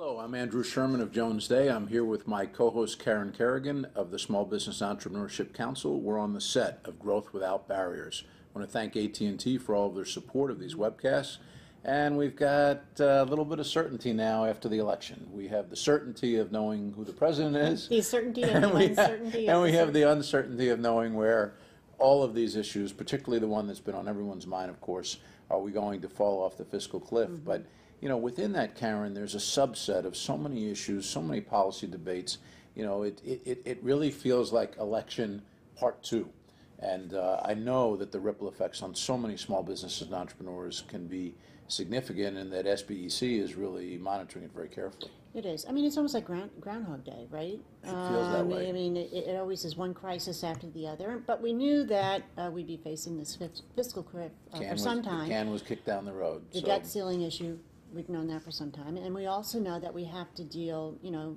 Hello, I'm Andrew Sherman of Jones Day. I'm here with my co-host Karen Kerrigan of the Small Business Entrepreneurship Council. We're on the set of Growth Without Barriers. I want to thank AT&T for all of their support of these webcasts. And we've got a little bit of certainty now after the election. We have the certainty of knowing who the president is. The certainty and the uncertainty. And we have the uncertainty of knowing where all of these issues, particularly the one that's been on everyone's mind, of course, are we going to fall off the fiscal cliff? Mm-hmm. But you know, within that, Karen, there's a subset of so many issues, so many policy debates. You know, it really feels like election part two. And I know that the ripple effects on so many small businesses and entrepreneurs can be significant, and that SBEC is really monitoring it very carefully. It is. I mean, it's almost like Groundhog Day, right? It feels that way. I mean, it always is one crisis after the other. But we knew that we'd be facing this fiscal cliff for some time. The can was kicked down the road. The debt ceiling issue, we've known that for some time. And we also know that we have to deal, you know,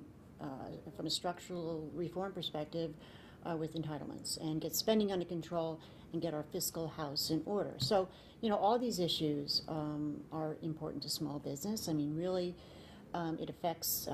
from a structural reform perspective, with entitlements and get spending under control and get our fiscal house in order. So, you know, all these issues are important to small business. I mean, really, it affects,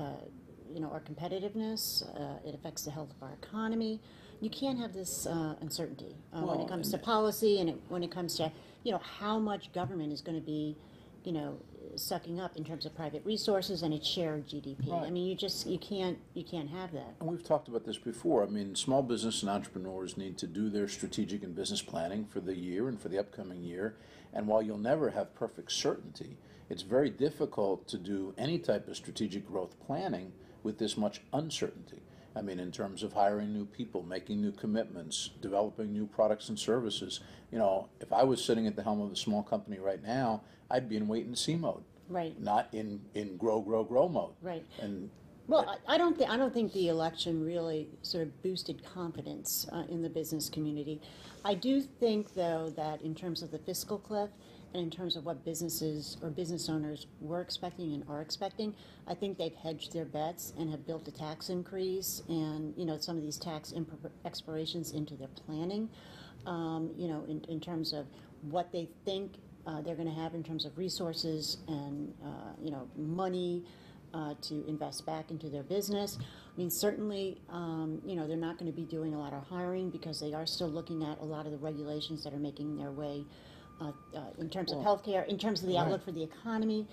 you know, our competitiveness. It affects the health of our economy. You can't have this uncertainty when it comes to policy and when it comes to, you know, how much government is going to be, you know, sucking up in terms of private resources and its share of GDP. Right. I mean, you can't have that. And we've talked about this before. I mean, small business and entrepreneurs need to do their strategic and business planning for the year and for the upcoming year. And while you'll never have perfect certainty, it's very difficult to do any type of strategic growth planning with this much uncertainty. I mean, in terms of hiring new people, making new commitments, developing new products and services. You know, if I was sitting at the helm of a small company right now, I'd be in wait and see mode. Right. Not in grow mode. Right. And well, I don't think the election really sort of boosted confidence in the business community. I do think, though, that in terms of the fiscal cliff and in terms of what businesses or business owners were expecting and are expecting, I think they've hedged their bets and have built a tax increase and, you know, some of these tax expirations into their planning, you know, in terms of what they think they're going to have in terms of resources and, you know, money to invest back into their business. I mean, certainly, you know, they're not going to be doing a lot of hiring because they are still looking at a lot of the regulations that are making their way in terms of healthcare, in terms of the outlook for the economy.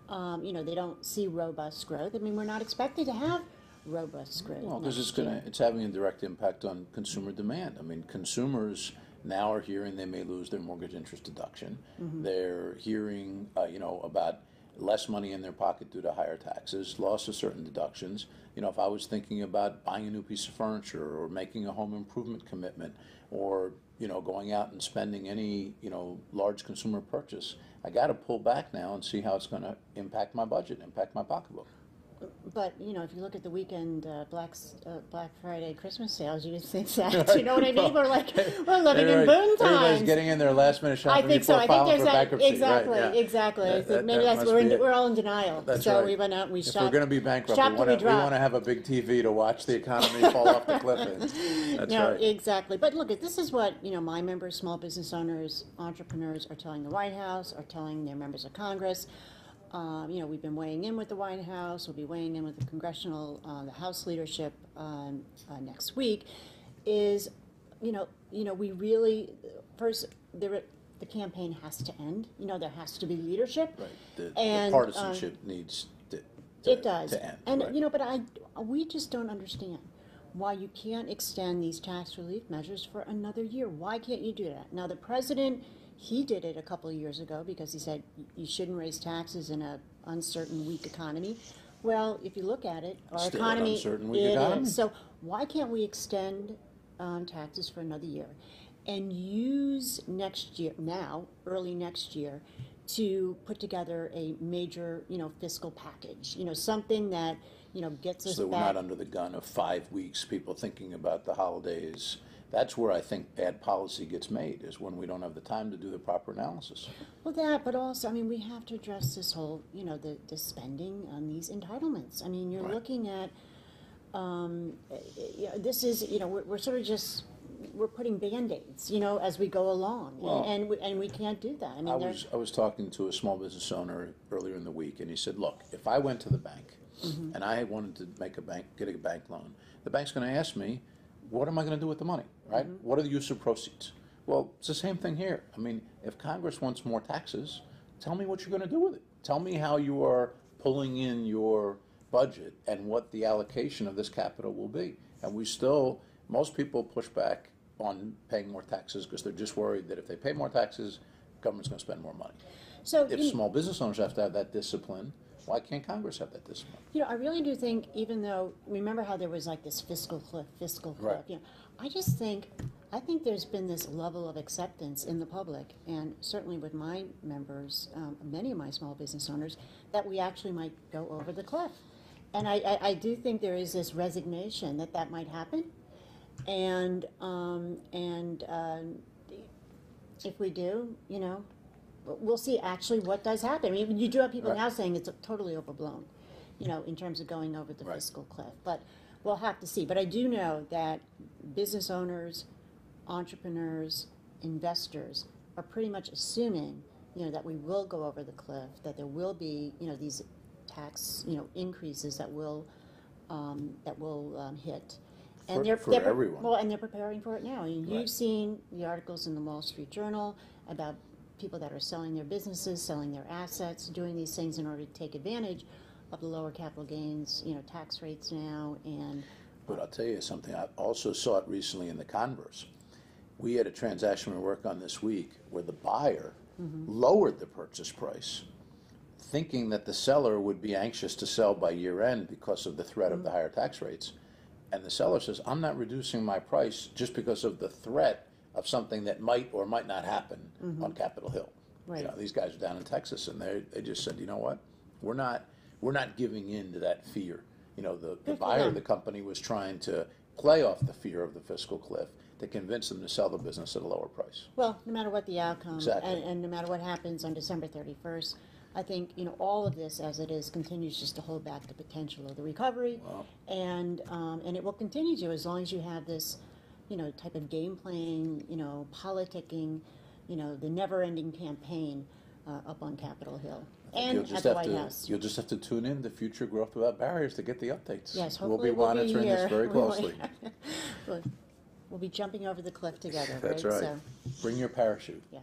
You know, they don't see robust growth. I mean, we're not expected to have robust growth. Well, because it's having a direct impact on consumer demand. I mean, consumers now are hearing they may lose their mortgage interest deduction. Mm-hmm. They're hearing, you know, about less money in their pocket due to higher taxes, loss of certain deductions. You know, if I was thinking about buying a new piece of furniture or making a home improvement commitment or, you know, going out and spending any, you know, large consumer purchase, I got to pull back now and see how it's going to impact my budget, impact my pocketbook. But, you know, if you look at the weekend Black Friday Christmas sales, you would think that, you know what I mean? We're like, we're living in boom times. Everybody's getting in their last minute shopping before filing for bankruptcy. Exactly, right, yeah. exactly. I think maybe we're all in denial. That's so right. we went out and we shopped. If we're going to be bankrupt, we want to have a big TV to watch the economy fall off the cliff. That's right. Exactly. But look, this is what, you know, my members, small business owners, entrepreneurs are telling the White House, are telling their members of Congress. You know, we've been weighing in with the White House. We'll be weighing in with the congressional, the House leadership next week. Is, you know, we really first the campaign has to end. You know, there has to be leadership. Right. The partisanship needs to end. And right. you know, but we just don't understand why you can't extend these tax relief measures for another year. Why can't you do that? Now, the president. He did it a couple of years ago because he said you shouldn't raise taxes in an uncertain, weak economy. Well, if you look at it, our economy is. So why can't we extend taxes for another year and use next year, now, early next year, to put together a major, you know, fiscal package, you know, something that, you know, gets us so back. We're not under the gun of 5 weeks, people thinking about the holidays. That's where I think bad policy gets made, is when we don't have the time to do the proper analysis. Well, that, but also, I mean, we have to address this whole, you know, the spending on these entitlements. I mean, you're looking at, this is, you know, we're sort of just, we're putting Band-Aids, you know, as we go along, well, and we can't do that. I mean, I was talking to a small business owner earlier in the week, and he said, look, if I went to the bank and I wanted to get a bank loan, the bank's going to ask me, what am I going to do with the money, right? What are the use of proceeds? Well, it's the same thing here. I mean, if Congress wants more taxes, tell me what you're going to do with it. Tell me how you are pulling in your budget and what the allocation of this capital will be. And most people push back on paying more taxes because they're just worried that if they pay more taxes, government's going to spend more money. So if small business owners have to have that discipline, why can't Congress have that discipline? I really do think, even though, remember how there was like this fiscal cliff, Right. I think there's been this level of acceptance in the public, and certainly with my members, many of my small business owners, that we actually might go over the cliff. And I do think there is this resignation that might happen. And if we do, we'll see actually what does happen. I mean, you do have people Right. now saying it's totally overblown, in terms of going over the Right. fiscal cliff. But we'll have to see. But I do know that business owners, entrepreneurs, investors are pretty much assuming, that we will go over the cliff, that there will be, these tax, increases that will hit. And For everyone. Well, and they're preparing for it now. You've Right. seen the articles in the Wall Street Journal about people that are selling their businesses, selling their assets, doing these things in order to take advantage of the lower capital gains, tax rates now. And But I'll tell you something, I also saw it recently in the converse. We had a transaction we worked on this week where the buyer lowered the purchase price, thinking that the seller would be anxious to sell by year end because of the threat of the higher tax rates. And the seller says, I'm not reducing my price just because of the threat of something that might or might not happen on Capitol Hill. Right. These guys are down in Texas, and they just said, you know what, we're not giving in to that fear. The buyer of the company was trying to play off the fear of the fiscal cliff to convince them to sell the business at a lower price. well, no matter what the outcome, Exactly. and no matter what happens on December 31st, I think, all of this as it is continues just to hold back the potential of the recovery. Wow. And it will continue to, as long as you have this, type of game playing, politicking, the never-ending campaign up on Capitol Hill and at the White House. You'll just have to tune in to Future Growth Without Barriers to get the updates. Yes, we'll hopefully be monitoring here. this very closely. We'll be jumping over the cliff together. That's right. right. So, Bring your parachute. yeah.